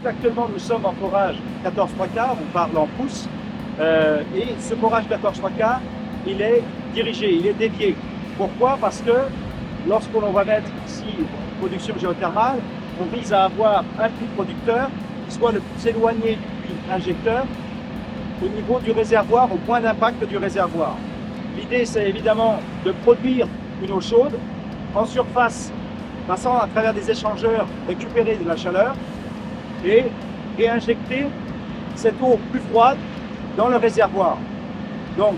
Actuellement, nous sommes en forage 14-3/4, on parle en pouces, et ce forage 14-3/4, il est dirigé, il est dévié. Pourquoi? Parce que lorsqu'on va mettre ici une production géothermale, on vise à avoir un puits producteur qui soit le plus éloigné du puits injecteur au niveau du réservoir, au point d'impact du réservoir. L'idée, c'est évidemment de produire une eau chaude en surface, passant à travers des échangeurs, récupérer de la chaleur et réinjecter cette eau plus froide dans le réservoir. Donc,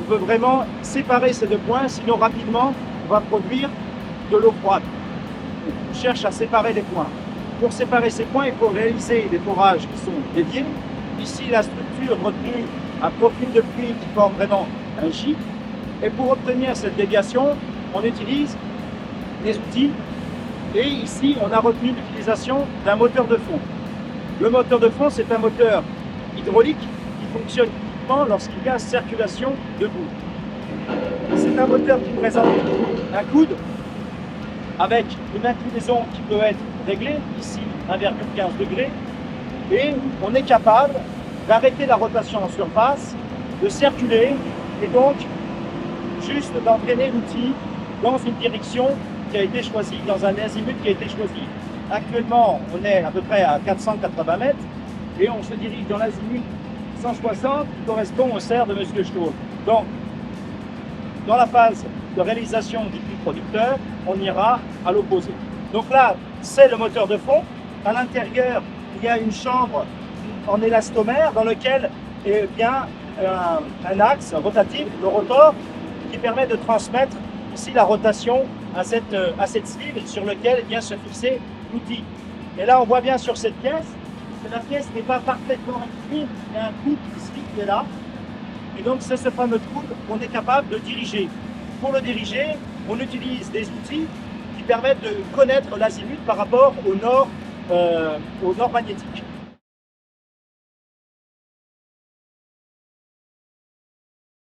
on veut vraiment séparer ces deux points, sinon rapidement, on va produire de l'eau froide. On cherche à séparer les points. Pour séparer ces points, il faut réaliser des forages qui sont dédiés. Ici, la structure retenue un profil de puits qui forme vraiment un J. Et pour obtenir cette déviation, on utilise des outils. Et ici, on a retenu l'utilisation d'un moteur de fond. Le moteur de fond, c'est un moteur hydraulique qui fonctionne uniquement lorsqu'il y a circulation de boue. C'est un moteur qui présente un coude avec une inclinaison qui peut être réglée, ici 1,15 degrés, et on est capable d'arrêter la rotation en surface, de circuler et donc juste d'entraîner l'outil dans une direction qui a été choisie, dans un azimut qui a été choisi. Actuellement, on est à peu près à 480 mètres et on se dirige dans l'azimut 160 qui correspond au cerf de Monsieur Stahl. Donc, dans la phase de réalisation du puits producteur, on ira à l'opposé. Donc là, c'est le moteur de fond. À l'intérieur, il y a une chambre en élastomère dans lequel il y a un axe rotatif, le rotor, qui permet de transmettre ici la rotation à cette sleeve sur laquelle vient se fixer l'outil. Et là, on voit bien sur cette pièce que la pièce n'est pas parfaitement équilibrée. Il y a un coude qui est là. Et donc, c'est ce fameux coude qu'on est capable de diriger. Pour le diriger, on utilise des outils qui permettent de connaître l'azimut par rapport au nord magnétique.